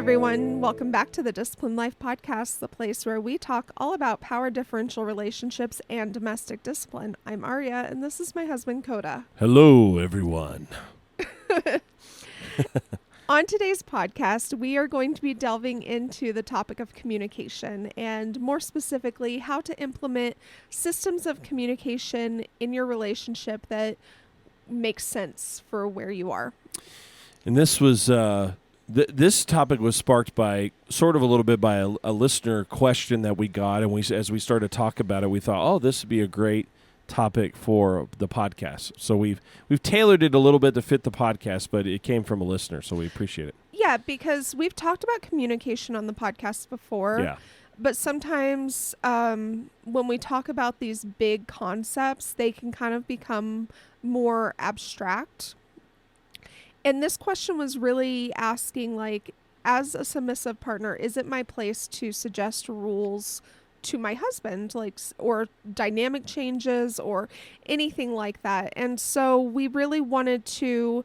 everyone. Welcome back to the Disciplined Life Podcast, the place where we talk all about power differential relationships and domestic discipline. I'm Aria, and this is my husband, Coda. Hello, everyone. On today's podcast, we are going to be delving into the topic of communication, and more specifically, how to implement systems of communication in your relationship that makes sense for where you are. And this was this topic was sparked by sort of a little bit by a listener question that we got, and as we started to talk about it, we thought, oh, this would be a great topic for the podcast. So we've tailored it a little bit to fit the podcast, but it came from a listener, so we appreciate it. Yeah, because we've talked about communication on the podcast before. Yeah. But sometimes when we talk about these big concepts, they can kind of become more abstract. And this question was really asking, like, as a submissive partner, is it my place to suggest rules to my husband, like, or dynamic changes or anything like that? And so we really wanted to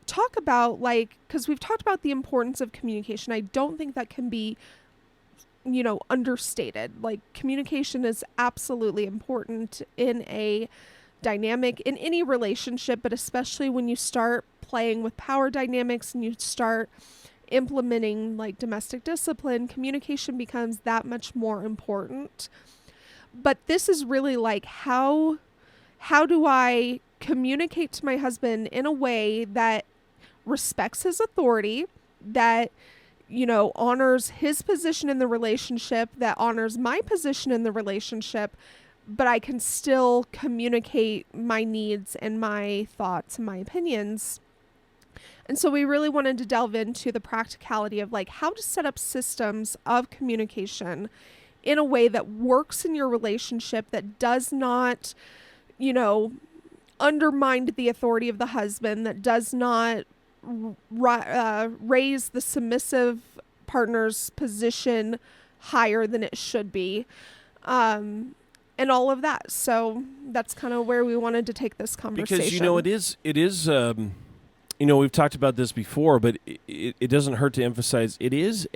talk about, like, because we've talked about the importance of communication. I don't think that can be, understated. Like, communication is absolutely important in a dynamic, in any relationship, but especially when you start playing with power dynamics and you start implementing like domestic discipline, communication becomes that much more important. But this is really like, how do I communicate to my husband in a way that respects his authority, that honors his position in the relationship, that honors my position in the relationship, but I can still communicate my needs and my thoughts and my opinions. And so we really wanted to delve into the practicality of like how to set up systems of communication in a way that works in your relationship, that does not, undermine the authority of the husband, that does not raise the submissive partner's position higher than it should be. And all of that. So that's kind of where we wanted to take this conversation. Because, it is we've talked about this before, but it doesn't hurt to emphasize it is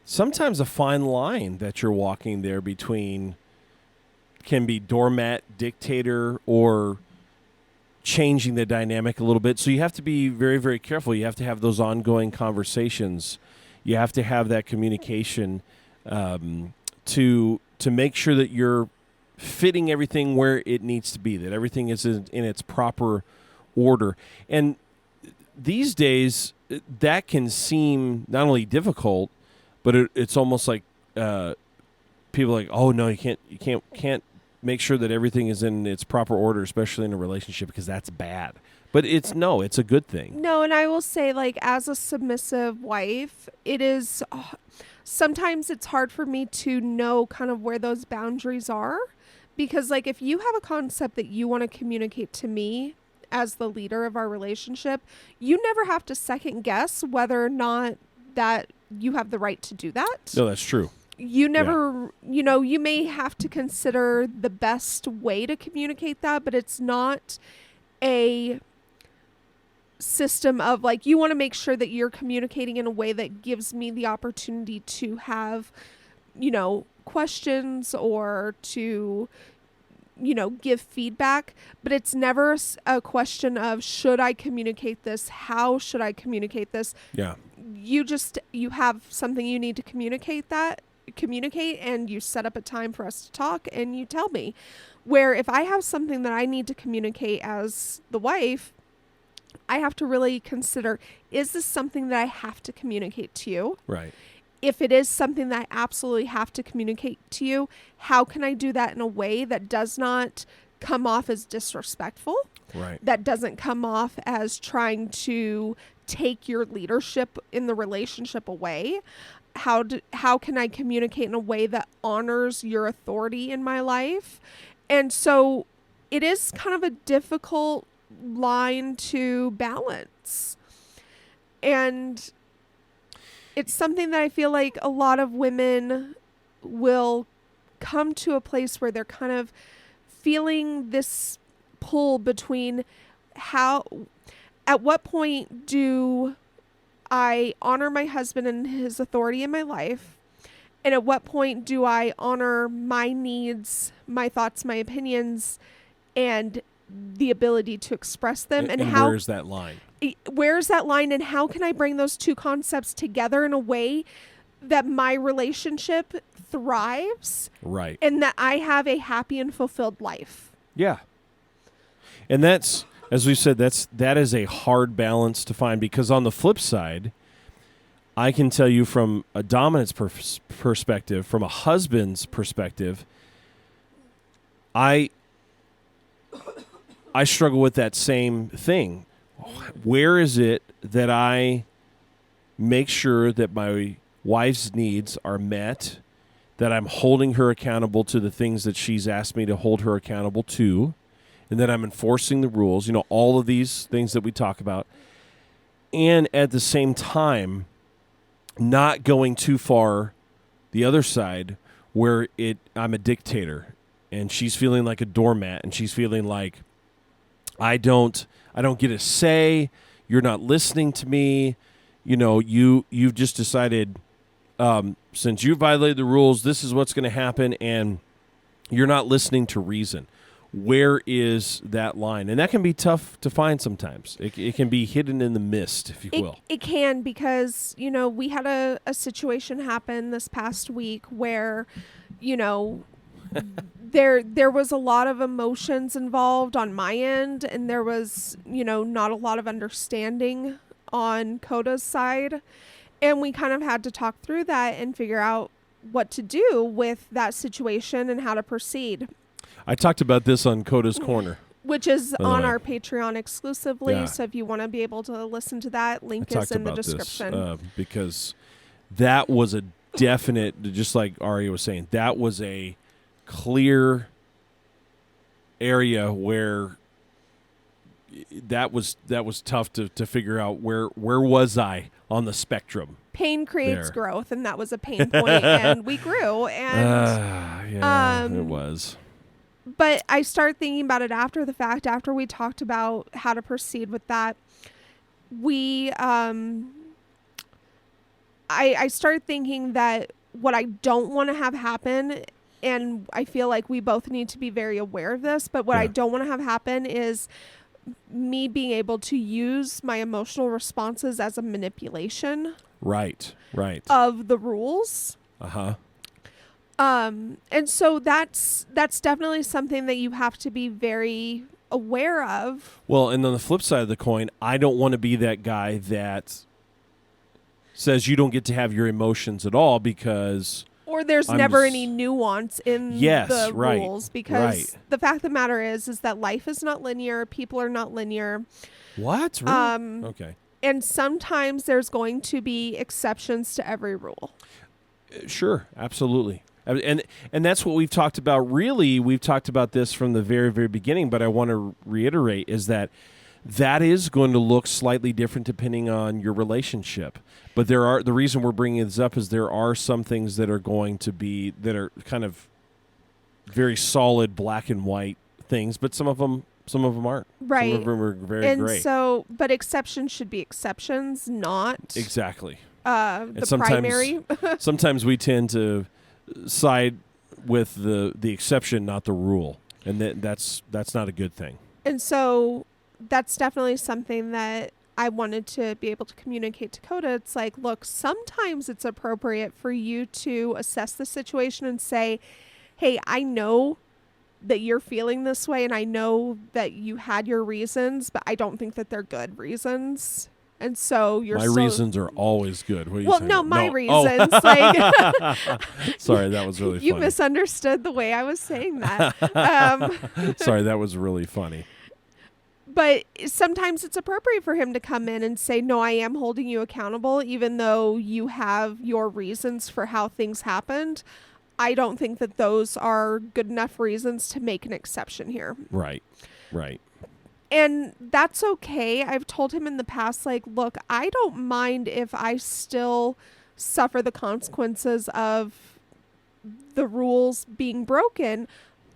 sometimes a fine line that you're walking there between can be doormat, dictator, or changing the dynamic a little bit. So you have to be very, very careful. You have to have those ongoing conversations. You have to have that communication to make sure that you're fitting everything where it needs to be, that everything is in its proper order. And these days, that can seem not only difficult, but it's almost like people are like, oh no, you can't make sure that everything is in its proper order, especially in a relationship, because that's bad. But it's a good thing. No, and I will say, like, as a submissive wife, it is sometimes it's hard for me to know kind of where those boundaries are, because like if you have a concept that you want to communicate to me as the leader of our relationship, you never have to second guess whether or not that you have the right to do that. No, that's true. You never, you may have to consider the best way to communicate that, but it's not a system of like, you want to make sure that you're communicating in a way that gives me the opportunity to have, questions or to, give feedback, but it's never a question of, should I communicate this? How should I communicate this? Yeah. You have something you need to communicate, and you set up a time for us to talk and you tell me. Where if I have something that I need to communicate as the wife, I have to really consider, is this something that I have to communicate to you? Right. If it is something that I absolutely have to communicate to you, how can I do that in a way that does not come off as disrespectful? Right. That doesn't come off as trying to take your leadership in the relationship away? How can I communicate in a way that honors your authority in my life? And so it is kind of a difficult line to balance. And it's something that I feel like a lot of women will come to a place where they're kind of feeling this pull between at what point do I honor my husband and his authority in my life? And at what point do I honor my needs, my thoughts, my opinions, and the ability to express them? And how where's that line? Where's that line, and how can I bring those two concepts together in a way that my relationship thrives, right, and that I have a happy and fulfilled life? Yeah. And that's, as we said, that is a hard balance to find, because on the flip side, I can tell you from a dominance perspective, from a husband's perspective, I struggle with that same thing. Where is it that I make sure that my wife's needs are met, that I'm holding her accountable to the things that she's asked me to hold her accountable to, and that I'm enforcing the rules, all of these things that we talk about, and at the same time, not going too far the other side where I'm a dictator and she's feeling like a doormat, and she's feeling like I don't get a say, you're not listening to me, you've just decided since you violated the rules, this is what's going to happen, and you're not listening to reason. Where is that line? And that can be tough to find sometimes. It can be hidden in the mist, if you will. It can, because, we had a situation happen this past week where, there was a lot of emotions involved on my end, and there was, not a lot of understanding on Coda's side. And we kind of had to talk through that and figure out what to do with that situation and how to proceed. I talked about this on Coda's Corner, which is on our Patreon exclusively. Yeah. So if you want to be able to listen to that, link is in the description. This, because that was a definite, just like Aria was saying, that was a clear area where that was tough to figure out where was I on the spectrum. Pain creates growth, and that was a pain point, and we grew. And it was. But I started thinking about it after the fact, after we talked about how to proceed with that. I started thinking that what I don't want to have happen, and I feel like we both need to be very aware of this, but what I don't want to have happen is me being able to use my emotional responses as a manipulation. Right. Of the rules. Uh-huh. And so that's definitely something that you have to be very aware of. Well, and on the flip side of the coin, I don't want to be that guy that says you don't get to have your emotions at all, because... Or there's never any nuance in the rules, because the fact of the matter is that life is not linear. People are not linear. What? Really? Okay. And sometimes there's going to be exceptions to every rule. Sure, absolutely. And that's what we've talked about. Really, we've talked about this from the very, very beginning, but I want to reiterate is that is going to look slightly different depending on your relationship. But the reason we're bringing this up is there are some things that are going to be, that are kind of very solid black and white things, but some of them aren't. Right. Some of them are very gray. And so, but exceptions should be exceptions, not exactly the primary. Sometimes we tend to side with the exception, not the rule, and that's not a good thing. And so that's definitely something that I wanted to be able to communicate to Coda. It's like, look, sometimes it's appropriate for you to assess the situation and say, hey, I know that you're feeling this way, and I know that you had your reasons, but I don't think that they're good reasons. And so my reasons are always good. What are you saying? No, my reasons. Oh. Like, sorry, that was really funny. You misunderstood the way I was saying that. Sorry, that was really funny. But sometimes it's appropriate for him to come in and say, no, I am holding you accountable, even though you have your reasons for how things happened. I don't think that those are good enough reasons to make an exception here. Right. And that's okay. I've told him in the past, like, look, I don't mind if I still suffer the consequences of the rules being broken.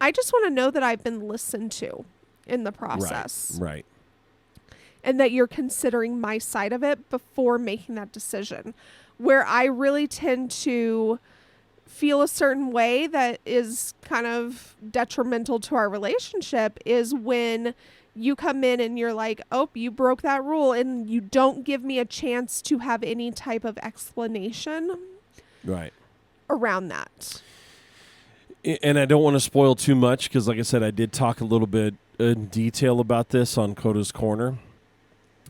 I just want to know that I've been listened to in the process. Right. and that you're considering my side of it before making that decision. Where I really tend to feel a certain way that is kind of detrimental to our relationship is when you come in and you're like, oh, you broke that rule, and you don't give me a chance to have any type of explanation Right. around that. And I don't want to spoil too much because, like I said, I did talk a little bit in detail about this on Coda's Corner.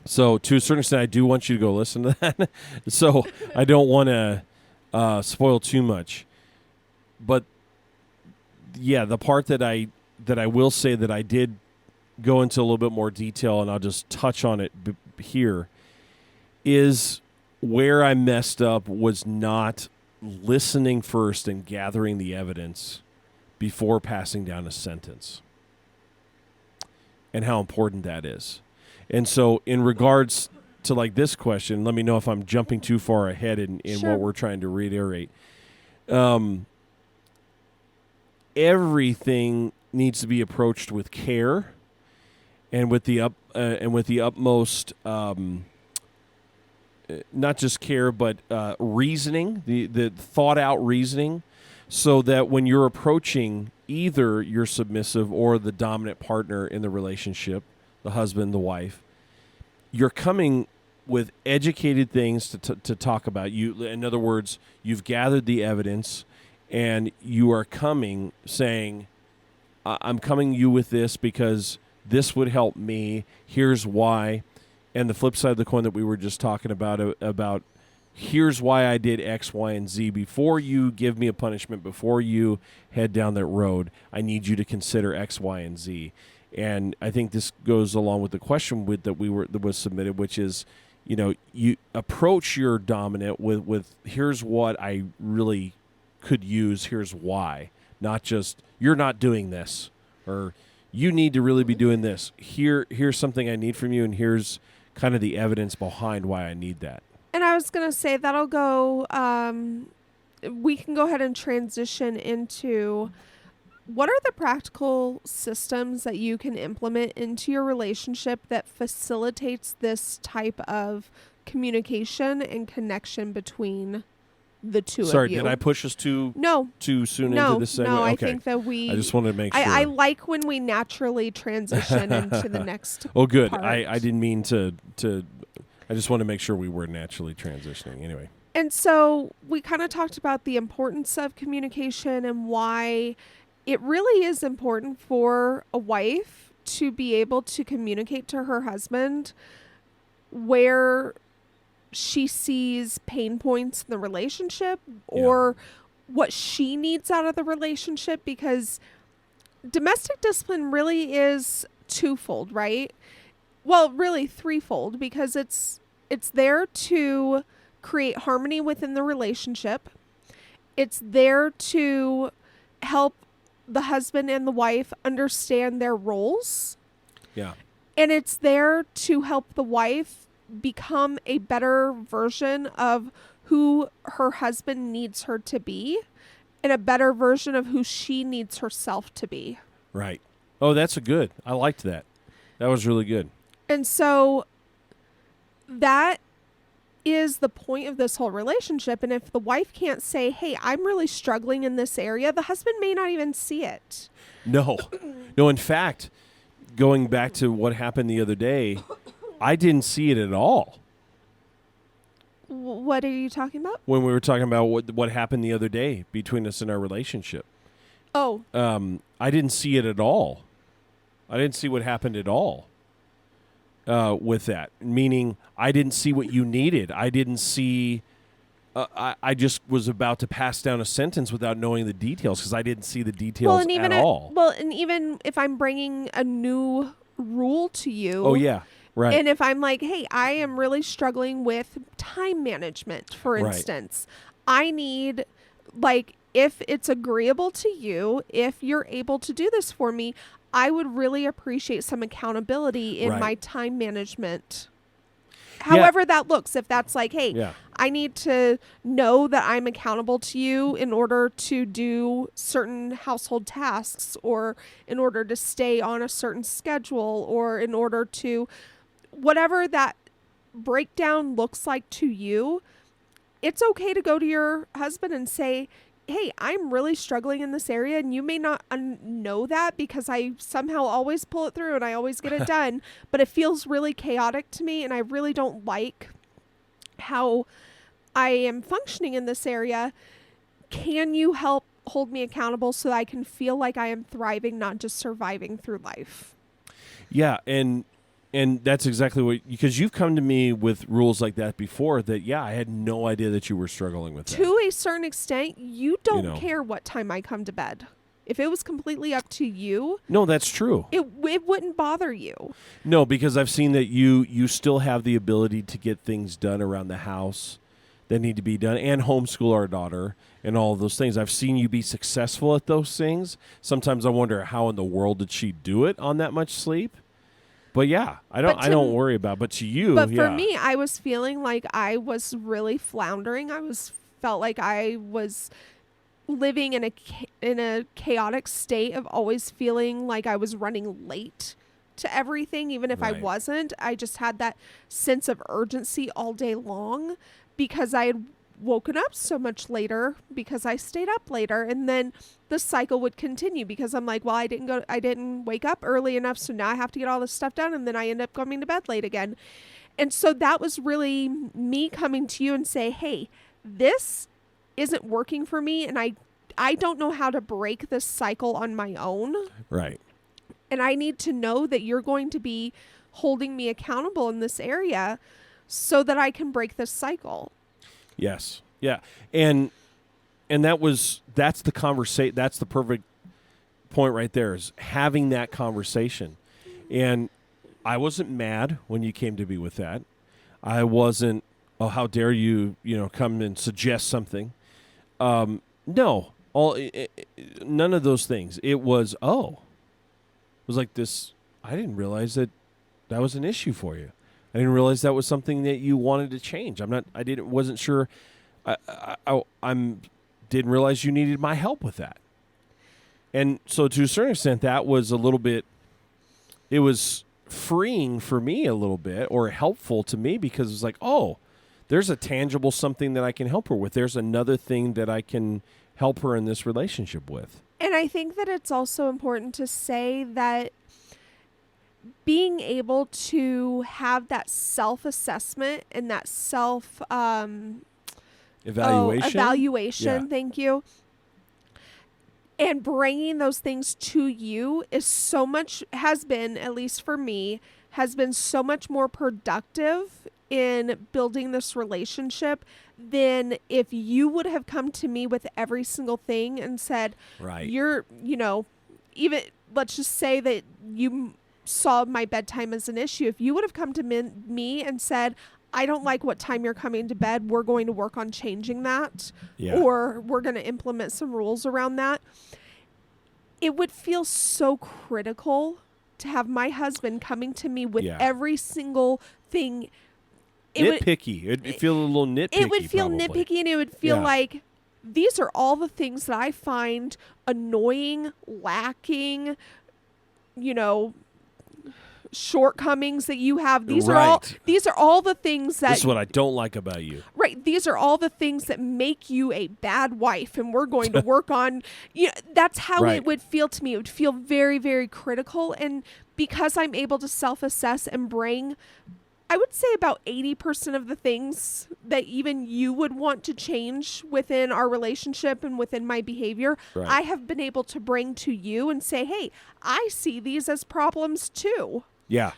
So to a certain extent, I do want you to go listen to that. So I don't want to spoil too much. But yeah, the part that I will say that I did go into a little bit more detail, and I'll just touch on it here, is where I messed up was not listening first and gathering the evidence before passing down a sentence, and how important that is. And so in regards to like this question, let me know if I'm jumping too far ahead in Sure. what we're trying to reiterate. Everything needs to be approached with care and with the utmost not just care, but reasoning, the thought out reasoning, so that when you're approaching either your submissive or the dominant partner in the relationship, the husband, the wife, you're coming with educated things to talk about. In other words, you've gathered the evidence, and you are coming saying, I'm coming to you with this because this would help me. Here's why. And the flip side of the coin that we were just talking about here's why I did X, Y, and Z. Before you give me a punishment, before you head down that road, I need you to consider X, Y, and Z. And I think this goes along with the question that was submitted, which is, you approach your dominant with here's what I really could use, here's why. Not just, you're not doing this, or you need to really be doing this. Here's something I need from you, and here's kind of the evidence behind why I need that. And I was going to say that'll go, we can go ahead and transition into what are the practical systems that you can implement into your relationship that facilitates this type of communication and connection between the two of you. Sorry, did I push us too soon into this segment? No, I Okay. think that I just wanted to make sure. I like when we naturally transition into the next Oh, good. part. I didn't mean to. I just want to make sure we were naturally transitioning. Anyway. And so we kind of talked about the importance of communication and why it really is important for a wife to be able to communicate to her husband where she sees pain points in the relationship or what she needs out of the relationship, because domestic discipline really is twofold, right? Well, really threefold, because it's there to create harmony within the relationship. It's there to help the husband and the wife understand their roles. Yeah. And it's there to help the wife become a better version of who her husband needs her to be and a better version of who she needs herself to be. Right. Oh, that's good. I liked that. That was really good. And so that is the point of this whole relationship. And if the wife can't say, hey, I'm really struggling in this area, the husband may not even see it. No. No, in fact, going back to what happened the other day, I didn't see it at all. What are you talking about? When we were talking about what happened the other day between us in our relationship. Oh. I didn't see it at all. I didn't see what happened at all with that. Meaning, I didn't see what you needed. I didn't see... I just was about to pass down a sentence without knowing the details because I didn't see the details at all. Well, and even if I'm bringing a new rule to you... Oh, yeah. Right. And if I'm like, hey, I am really struggling with time management, for instance, I need, like, if it's agreeable to you, if you're able to do this for me, I would really appreciate some accountability in my time management. However that looks, if that's like, hey, I need to know that I'm accountable to you in order to do certain household tasks, or in order to stay on a certain schedule, or in order to whatever that breakdown looks like to you, it's okay to go to your husband and say, hey, I'm really struggling in this area, and you may not know that because I somehow always pull it through and I always get it done, but it feels really chaotic to me, and I really don't like how I am functioning in this area. Can you help hold me accountable so that I can feel like I am thriving, not just surviving through life? Yeah, and that's exactly what, because you've come to me with rules like that before that, yeah, I had no idea that you were struggling with that. To a certain extent, you don't care what time I come to bed. If it was completely up to you, no, that's true. It wouldn't bother you. No, because I've seen that you still have the ability to get things done around the house that need to be done and homeschool our daughter and all of those things. I've seen you be successful at those things. Sometimes I wonder how in the world did she do it on that much sleep? But yeah, I don't worry about it. But to you, but for me, I was feeling like I was really floundering. Felt like I was living in a chaotic state of always feeling like I was running late to everything, even if I wasn't. I just had that sense of urgency all day long because I had woken up so much later because I stayed up later, and then the cycle would continue because I'm like, well, I didn't wake up early enough, so now I have to get all this stuff done, and then I end up coming to bed late again. And so that was really me coming to you and say, hey, this isn't working for me, and I don't know how to break this cycle on my own. Right. And I need to know that you're going to be holding me accountable in this area so that I can break this cycle. Yes. Yeah. And that's the conversation. That's the perfect point right there, is having that conversation. And I wasn't mad when you came to me with that. I wasn't, oh, how dare you, come and suggest something. No, none of those things. It was like this. I didn't realize that was an issue for you. I didn't realize that was something that you wanted to change. Wasn't sure. Didn't realize you needed my help with that. And so to a certain extent, that was a little bit, it was freeing for me a little bit, or helpful to me, because it's like, oh, there's a tangible something that I can help her with. There's another thing that I can help her in this relationship with. And I think that it's also important to say that being able to have that self-assessment and that evaluation, Yeah. thank you, and bringing those things to you has been, at least for me, has been so much more productive in building this relationship than if you would have come to me with every single thing and said, right, even let's just say that you saw my bedtime as an issue. If you would have come to me and said, I don't like what time you're coming to bed, we're going to work on changing that, or we're going to implement some rules around that, it would feel so critical to have my husband coming to me with every single thing. Nitpicky. It'd feel a little nitpicky. It would feel probably nitpicky, and it would feel like, these are all the things that I find annoying, lacking, shortcomings that you have. These are all the things that, this is what I don't like about you. Right. These are all the things that make you a bad wife, and we're going to work on, that's how it would feel to me. It would feel very, very critical. And because I'm able to self-assess and bring, I would say, about 80% of the things that even you would want to change within our relationship and within my behavior, I have been able to bring to you and say, hey, I see these as problems too. Yeah.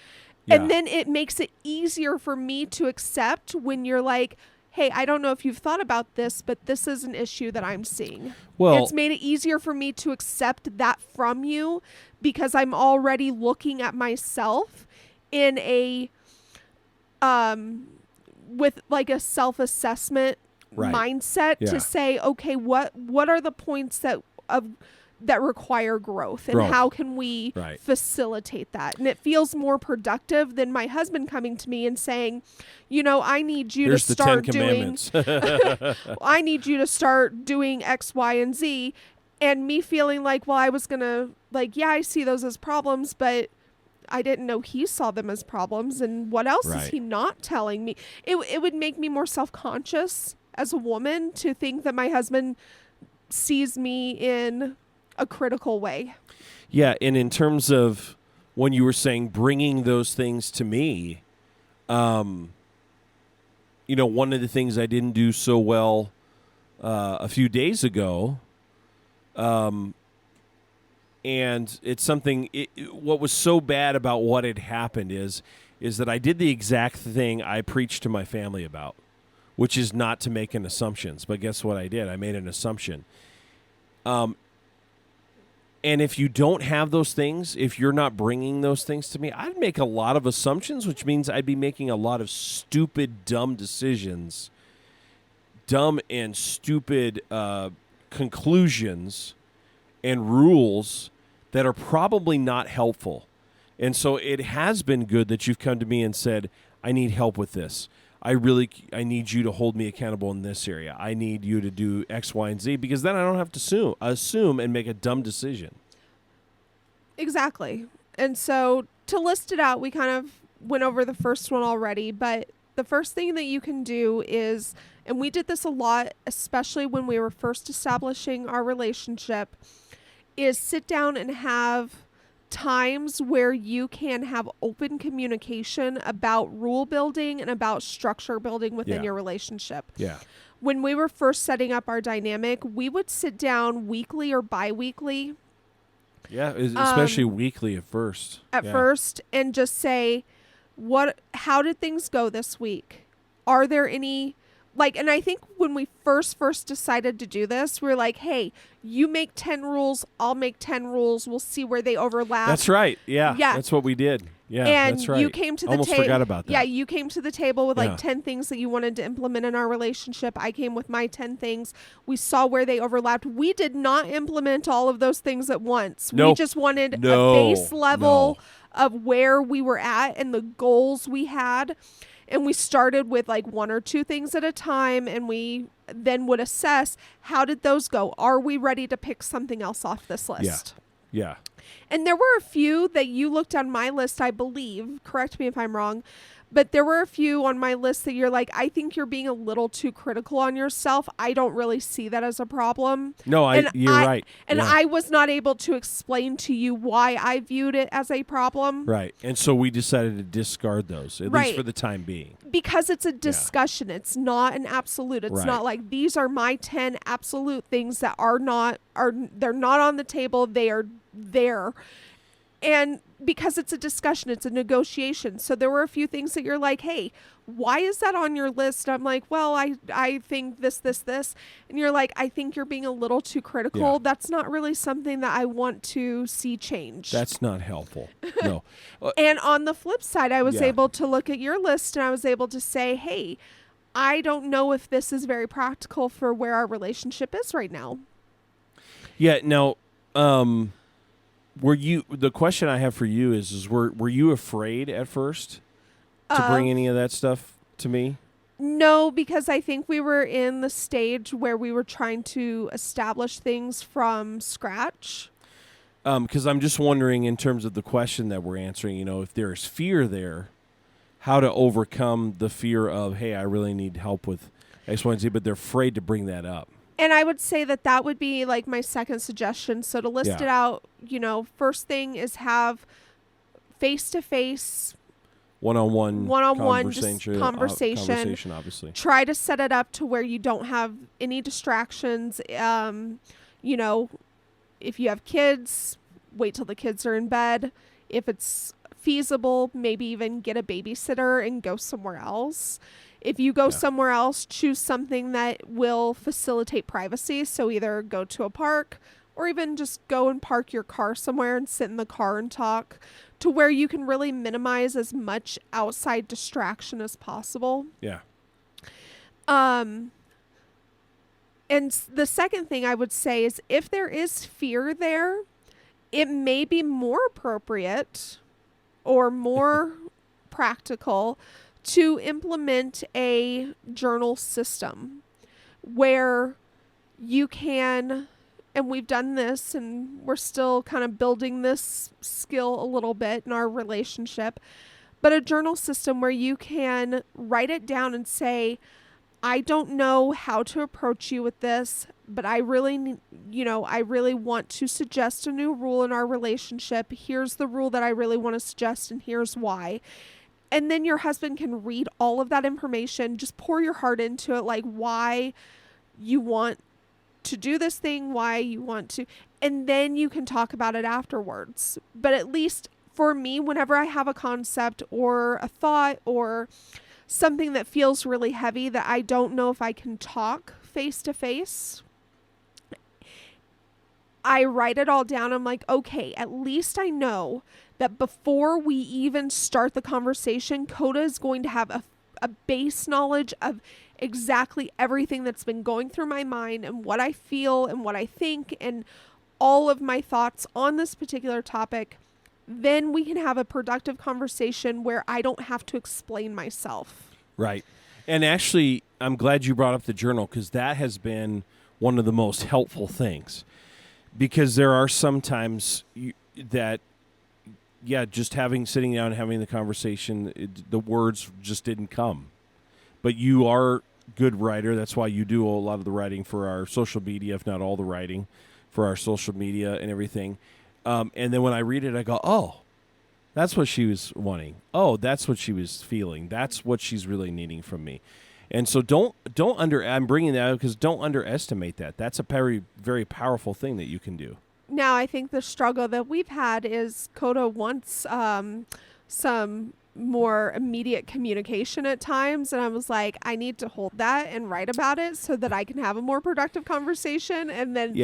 And then it makes it easier for me to accept when you're like, hey, I don't know if you've thought about this, but this is an issue that I'm seeing. Well, it's made it easier for me to accept that from you, because I'm already looking at myself in a with like a self-assessment mindset to say, okay, what are the points that require growth, and how can we facilitate that? And it feels more productive than my husband coming to me and saying, I need you to start doing I need you to start doing X, Y, and Z, and me feeling like, well, I was gonna, like, I see those as problems, but I didn't know he saw them as problems, and what else is he not telling me? It would make me more self-conscious as a woman to think that my husband sees me in a critical way. Yeah, and in terms of when you were saying bringing those things to me, one of the things I didn't do so well a few days ago, and it's something. What was so bad about what had happened is that I did the exact thing I preached to my family about, which is not to make an assumptions. But guess what I did? I made an assumption. And if you don't have those things, if you're not bringing those things to me, I'd make a lot of assumptions, which means I'd be making a lot of stupid, dumb decisions, dumb and stupid conclusions and rules that are probably not helpful. And so it has been good that you've come to me and said, I need help with this. I need you to hold me accountable in this area. I need you to do X, Y, and Z, because then I don't have to assume and make a dumb decision. Exactly. And so to list it out, we kind of went over the first one already, but the first thing that you can do is, and we did this a lot, especially when we were first establishing our relationship, is sit down and have times where you can have open communication about rule building and about structure building within your relationship. Yeah. When we were first setting up our dynamic, we would sit down weekly or bi-weekly. Yeah, especially weekly at first. First, and just say, how did things go this week? Are there any, and I think when we first decided to do this, we were like, hey, you make 10 rules, I'll make 10 rules. We'll see where they overlap. That's right. Yeah. That's what we did. Yeah, and that's right. You came to the almost forgot about that. Yeah, you came to the table with 10 things that you wanted to implement in our relationship. I came with my 10 things. We saw where they overlapped. We did not implement all of those things at once. We just wanted a base level of where we were at and the goals we had. And we started with one or two things at a time, and we then would assess, how did those go? Are we ready to pick something else off this list? Yeah. And there were a few that you looked on my list, I believe. Correct me if I'm wrong. But there were a few on my list that you're like, I think you're being a little too critical on yourself. I don't really see that as a problem. No, you're right. And I was not able to explain to you why I viewed it as a problem. Right. And so we decided to discard those, at least for the time being. Because it's a discussion. It's not an absolute. It's not like these are my 10 absolute things that they're not on the table. They are there. And because it's a discussion, it's a negotiation. So there were a few things that you're like, hey, why is that on your list? I'm like, well, I think this. And you're like, I think you're being a little too critical. Yeah. That's not really something that I want to see change. That's not helpful. No. And on the flip side, I was able to look at your list and I was able to say, hey, I don't know if this is very practical for where our relationship is right now. Yeah. Now, the question I have for you is were you afraid at first to bring any of that stuff to me? No, because I think we were in the stage where we were trying to establish things from scratch. Because I'm just wondering, in terms of the question that we're answering, if there's fear there, how to overcome the fear of, hey, I really need help with X, Y, and Z, but they're afraid to bring that up. And I would say that would be my second suggestion. So to list it out, first thing is have face-to-face, one-on-one conversation, obviously. Try to set it up to where you don't have any distractions. If you have kids, wait till the kids are in bed. If it's feasible, maybe even get a babysitter and go somewhere else. If you go somewhere else, choose something that will facilitate privacy. So either go to a park or even just go and park your car somewhere and sit in the car and talk, to where you can really minimize as much outside distraction as possible. Yeah. And the second thing I would say is, if there is fear there, it may be more appropriate or more practical to implement a journal system where you can, and we've done this and we're still kind of building this skill a little bit in our relationship, but a journal system where you can write it down and say, I don't know how to approach you with this, but I really, I really want to suggest a new rule in our relationship. Here's the rule that I really want to suggest, and here's why. And then your husband can read all of that information, just pour your heart into it, like why you want to do this thing, why you want to, and then you can talk about it afterwards. But at least for me, whenever I have a concept or a thought or something that feels really heavy that I don't know if I can talk face to face, I write it all down. I'm like, okay, at least I know that before we even start the conversation, Coda is going to have a base knowledge of exactly everything that's been going through my mind and what I feel and what I think and all of my thoughts on this particular topic. Then we can have a productive conversation where I don't have to explain myself. Right. And actually, I'm glad you brought up the journal, because that has been one of the most helpful things. Because there are some times that, just sitting down and having the conversation, the words just didn't come. But you are a good writer. That's why you do a lot of the writing for our social media, if not all the writing for our social media and everything. And then when I read it, I go, oh, that's what she was wanting. Oh, that's what she was feeling. That's what she's really needing from me. And so I'm bringing that up because don't underestimate that. That's a very, very powerful thing that you can do. Now, I think the struggle that we've had is Coda wants some more immediate communication at times. And I was like, I need to hold that and write about it so that I can have a more productive conversation. And then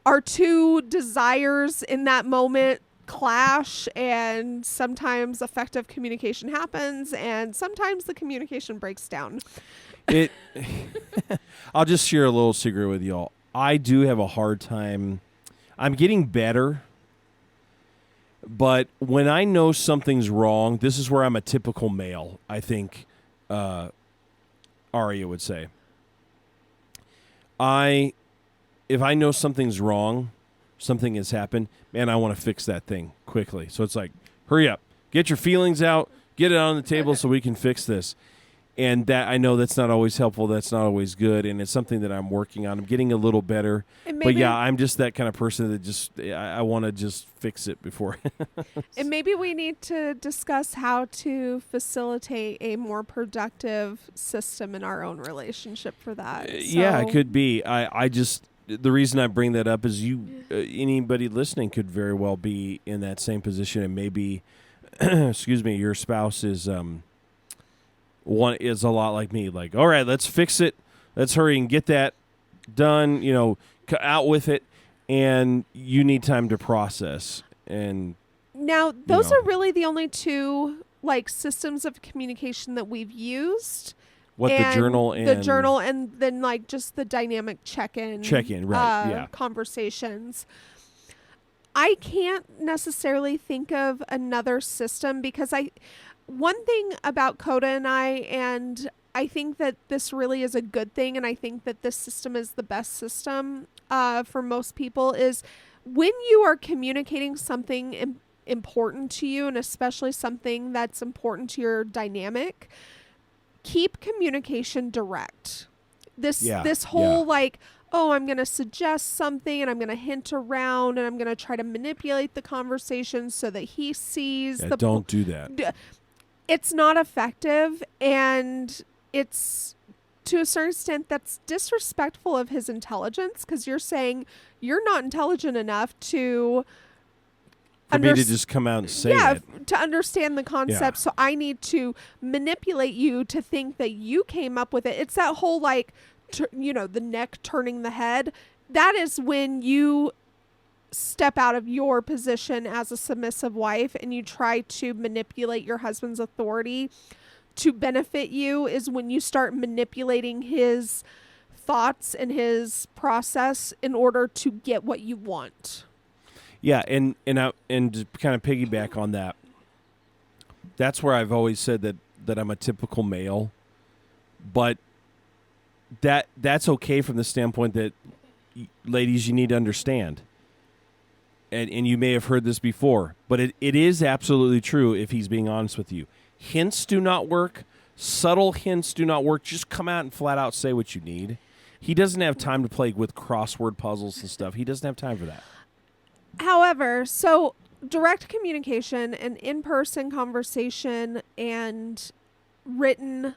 our two desires in that moment clash, and sometimes effective communication happens, and sometimes the communication breaks down. I'll just share a little secret with y'all. I do have a hard time. I'm getting better, but when I know something's wrong, this is where I'm a typical male, I think Aria would say. If I know something's wrong, something has happened, man, I want to fix that thing quickly. So it's like, hurry up, get your feelings out, get it on the table so we can fix this. And that, I know that's not always helpful. That's not always good. And it's something that I'm working on. I'm getting a little better. But yeah, I'm just that kind of person that just, I want to just fix it before. And maybe we need to discuss how to facilitate a more productive system in our own relationship for that. Yeah, it could be. I just, the reason I bring that up is anybody listening could very well be in that same position, and maybe, excuse me, your spouse is one is a lot like me. Like, all right, let's fix it. Let's hurry and get that done. Out with it, and you need time to process. And now, those are really the only two systems of communication that we've used. The journal and then just the dynamic check-in, right? Conversations. I can't necessarily think of another system because one thing about Coda and I think that this really is a good thing, and I think that this system is the best system for most people, is when you are communicating something important to you, and especially something that's important to your dynamic, keep communication direct. This whole I'm going to suggest something and I'm going to hint around and I'm going to try to manipulate the conversation so that he sees don't do that. It's not effective, and it's, to a certain extent, that's disrespectful of his intelligence, because you're saying you're not intelligent enough to for me to just come out and say it. To understand the concept. So I need to manipulate you to think that you came up with it. It's that whole the neck turning the head. That is when you step out of your position as a submissive wife and you try to manipulate your husband's authority to benefit you, is when you start manipulating his thoughts and his process in order to get what you want. Yeah, and to kind of piggyback on that, that's where I've always said that I'm a typical male, but that's okay from the standpoint that ladies, you need to understand, and you may have heard this before, but it is absolutely true if he's being honest with you. Hints do not work. Subtle hints do not work. Just come out and flat out say what you need. He doesn't have time to play with crossword puzzles and stuff. He doesn't have time for that. However, so direct communication and in-person conversation and written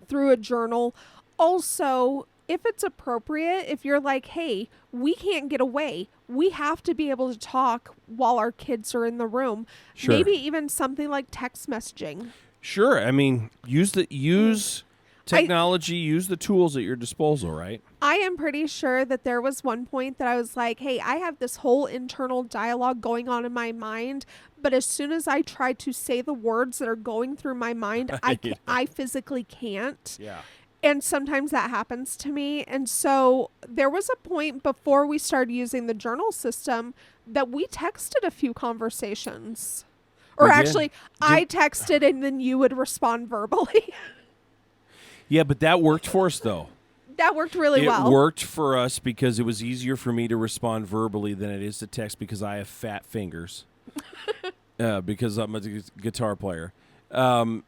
through a journal. Also, if it's appropriate, if you're like, hey, we can't get away, we have to be able to talk while our kids are in the room. Sure. Maybe even something like text messaging. Sure. I mean, use technology, use the tools at your disposal, right? I am pretty sure that there was one point that I was like, hey, I have this whole internal dialogue going on in my mind, but as soon as I try to say the words that are going through my mind, I physically can't. Yeah. And sometimes that happens to me. And so there was a point before we started using the journal system that we texted a few conversations. Or actually, I texted and then you would respond verbally. Yeah, but that worked for us, though. That worked really well. It worked for us because it was easier for me to respond verbally than it is to text because I have fat fingers. Because I'm a guitar player. But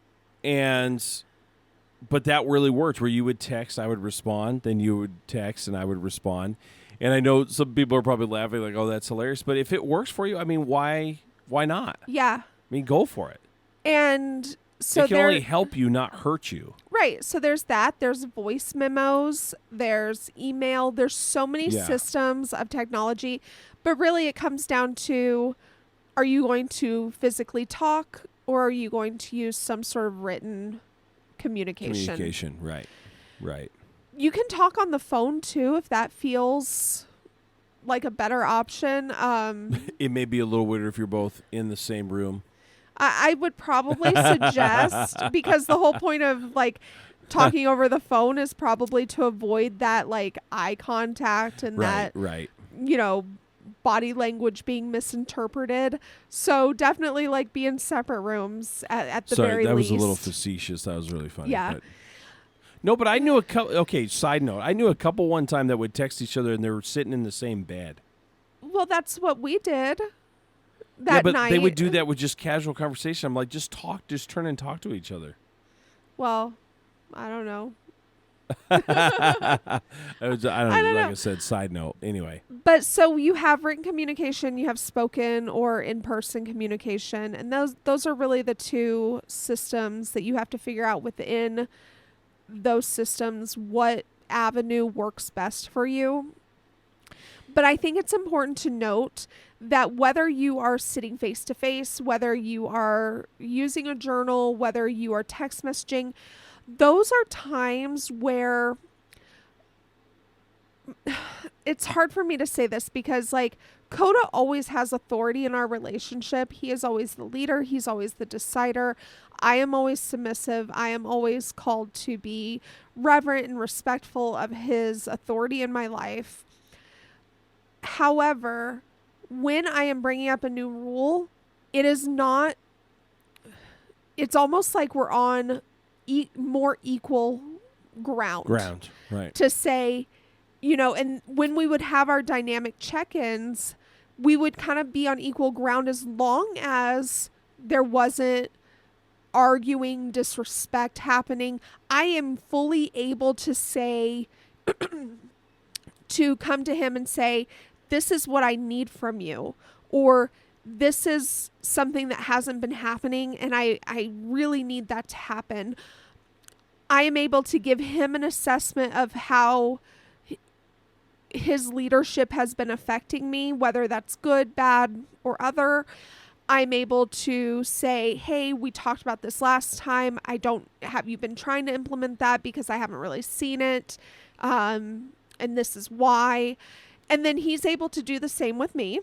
that really worked where you would text, I would respond, then you would text and I would respond. And I know some people are probably laughing like, oh, that's hilarious. But if it works for you, I mean, why not? Yeah. I mean, go for it. And so it can only help you, not hurt you. Right. So there's that. There's voice memos. There's email. There's so many systems of technology. But really it comes down to, are you going to physically talk or are you going to use some sort of written communication? Right. You can talk on the phone too if that feels like a better option. It may be a little weirder if you're both in the same room. I would probably suggest, because the whole point of like talking over the phone is probably to avoid that like eye contact and that, you know, body language being misinterpreted. So definitely like be in separate rooms at the very least. That was a little facetious. That was really funny. Yeah. But I knew a couple. Okay, side note. I knew a couple one time that would text each other and they were sitting in the same bed. Well, that's what we did that night. They would do that with just casual conversation. I'm like, just turn and talk to each other. Well, I don't know. I don't know. Like I said, side note. Anyway. But so you have written communication, you have spoken or in-person communication, and those are really the two systems that you have to figure out within those systems what avenue works best for you. But I think it's important to note that whether you are sitting face to face, whether you are using a journal, whether you are text messaging, those are times where it's hard for me to say this because like Coda always has authority in our relationship. He is always the leader. He's always the decider. I am always submissive. I am always called to be reverent and respectful of his authority in my life. However, when I am bringing up a new rule, it's almost like we're on more equal ground. Right. To say, you know, and when we would have our dynamic check-ins, we would kind of be on equal ground as long as there wasn't arguing, disrespect happening. I am fully able to say, to come to him and say, this is what I need from you, or this is something that hasn't been happening and I really need that to happen. I am able to give him an assessment of how his leadership has been affecting me, whether that's good, bad, or other. I'm able to say, hey, we talked about this last time. Have you been trying to implement that because I haven't really seen it? And this is why. And then he's able to do the same with me.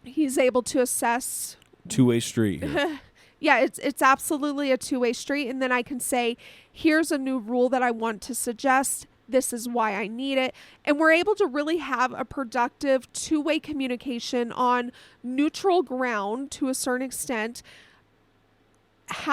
He's able to assess. Two-way street. Yeah, it's absolutely a two-way street. And then I can say, here's a new rule that I want to suggest. This is why I need it. And we're able to really have a productive two-way communication on neutral ground to a certain extent,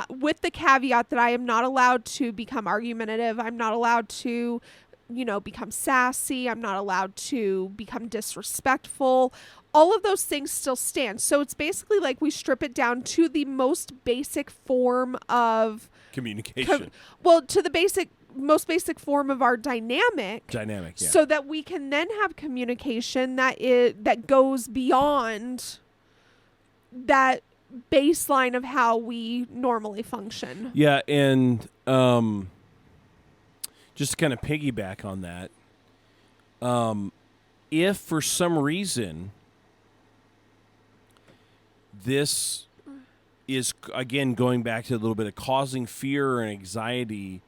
with the caveat that I am not allowed to become argumentative. I'm not allowed to become sassy. I'm not allowed to become disrespectful. All of those things still stand. So it's basically like we strip it down to the most basic form of communication. To the most basic form of our dynamic, yeah. so that we can then have communication that goes beyond that baseline of how we normally function. Yeah, and just to kind of piggyback on that, if for some reason this is, again, going back to a little bit of causing fear and anxiety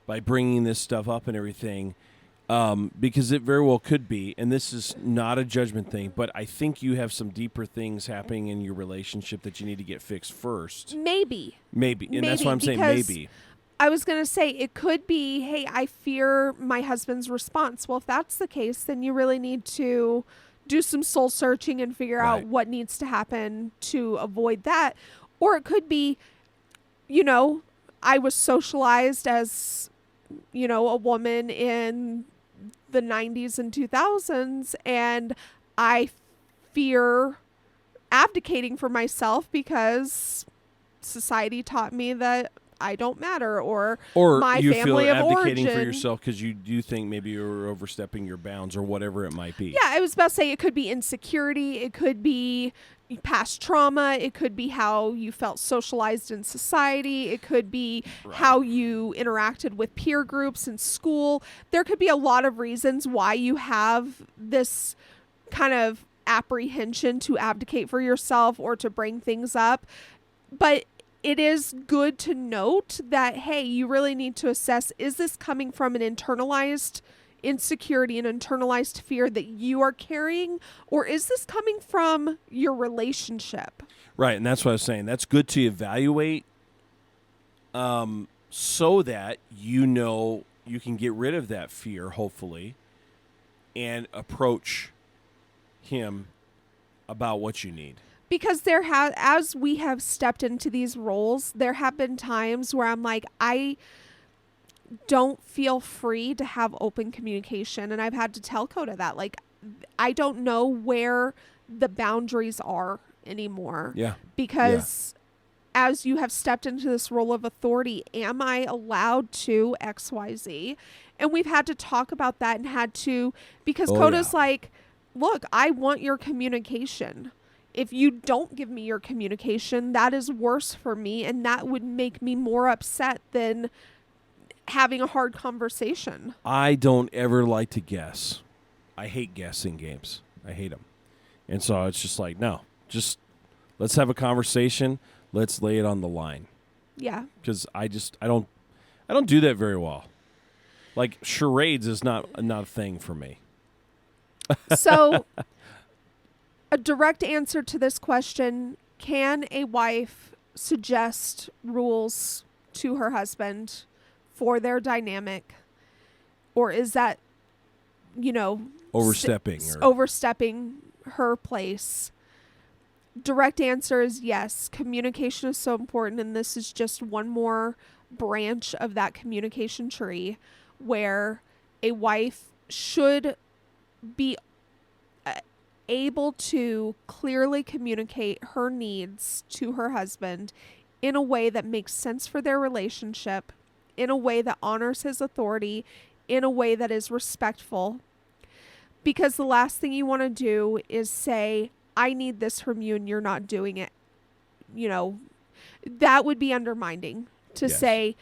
by bringing this stuff up and everything, because it very well could be, and this is not a judgment thing, but I think you have some deeper things happening in your relationship that you need to get fixed first. Maybe. And that's why I'm saying maybe. I was going to say it could be, hey, I fear my husband's response. Well, if that's the case, then you really need to do some soul searching and figure out what needs to happen to avoid that. Or it could be, I was socialized as, a woman in the 90s and 2000s, and I fear abdicating for myself because society taught me that I don't matter, or my you family feel of abdicating origin. for yourself because you do think maybe you're overstepping your bounds or whatever it might be. Yeah, I was about to say it could be insecurity, it could be past trauma, it could be how you felt socialized in society, it could be how you interacted with peer groups in school. There could be a lot of reasons why you have this kind of apprehension to abdicate for yourself or to bring things up. But it is good to note that, hey, you really need to assess, is this coming from an internalized insecurity and internalized fear that you are carrying, or is this coming from your relationship? Right, and that's what I was saying. That's good to evaluate so that you can get rid of that fear, hopefully, and approach him about what you need. Because as we have stepped into these roles, there have been times where I'm like, I don't feel free to have open communication. And I've had to tell Coda that, like, I don't know where the boundaries are anymore. Yeah. Because as you have stepped into this role of authority, am I allowed to XYZ? And we've had to talk about that because Coda's like, look, I want your communication. If you don't give me your communication, that is worse for me, and that would make me more upset than having a hard conversation. I don't ever like to guess. I hate guessing games. I hate them. And so it's just like, no, just let's have a conversation. Let's lay it on the line. Yeah. Because I don't do that very well. Like, charades is not a thing for me. So a direct answer to this question, can a wife suggest rules to her husband for their dynamic? Or is that, overstepping her place? Direct answer is yes. Communication is so important, and this is just one more branch of that communication tree where a wife should be able to clearly communicate her needs to her husband in a way that makes sense for their relationship, in a way that honors his authority, in a way that is respectful. Because the last thing you want to do is say, I need this from you and you're not doing it. That would be undermining to say,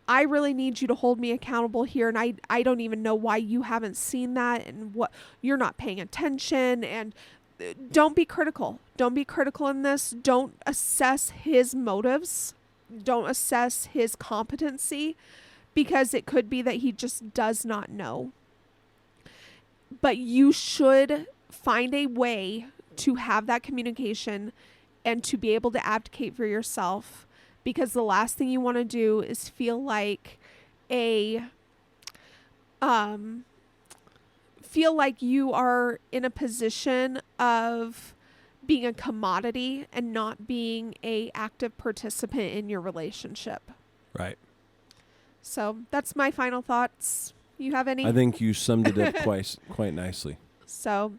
I really need you to hold me accountable here, and I don't even know why you haven't seen that, and what you're not paying attention. And don't be critical. Don't be critical in this. Don't assess his motives. Don't assess his competency, because it could be that he just does not know. But you should find a way to have that communication and to be able to advocate for yourself. Because the last thing you want to do is feel like you are in a position of being a commodity and not being a active participant in your relationship. Right. So that's my final thoughts. You have any? I think you summed it up quite nicely. So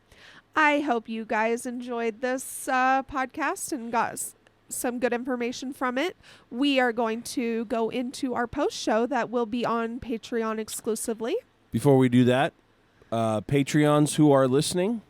I hope you guys enjoyed this podcast and got some good information from it. We are going to go into our post show that will be on Patreon exclusively. Before we do that, Patreons who are listening,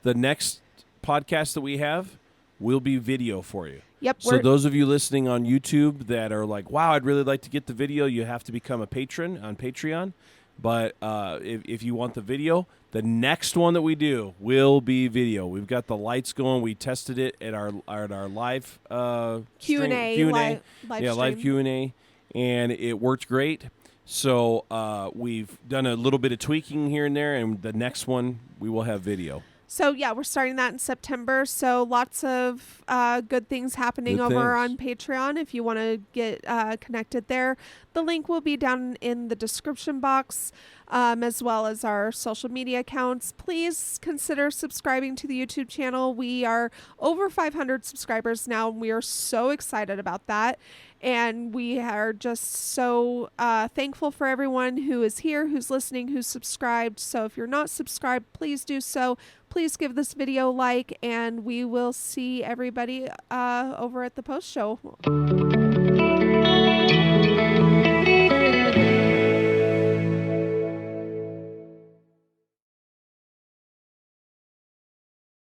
the next podcast that we have will be video for you. Yep. So those of you listening on YouTube that are like, wow, I'd really like to get the video, you have to become a patron on Patreon. But if you want the video, the next one that we do will be video. We've got the lights going. We tested it at our live Q&A. Live Q&A, and it worked great. So we've done a little bit of tweaking here and there, and the next one we will have video. So, yeah, we're starting that in September. So lots of good things happening over on Patreon if you want to get connected there. The link will be down in the description box, as well as our social media accounts. Please consider subscribing to the YouTube channel. We are over 500 subscribers now, and we are so excited about that. And we are just so thankful for everyone who is here, who's listening, who's subscribed. So if you're not subscribed, please do so. Please give this video a like, and we will see everybody over at the post show.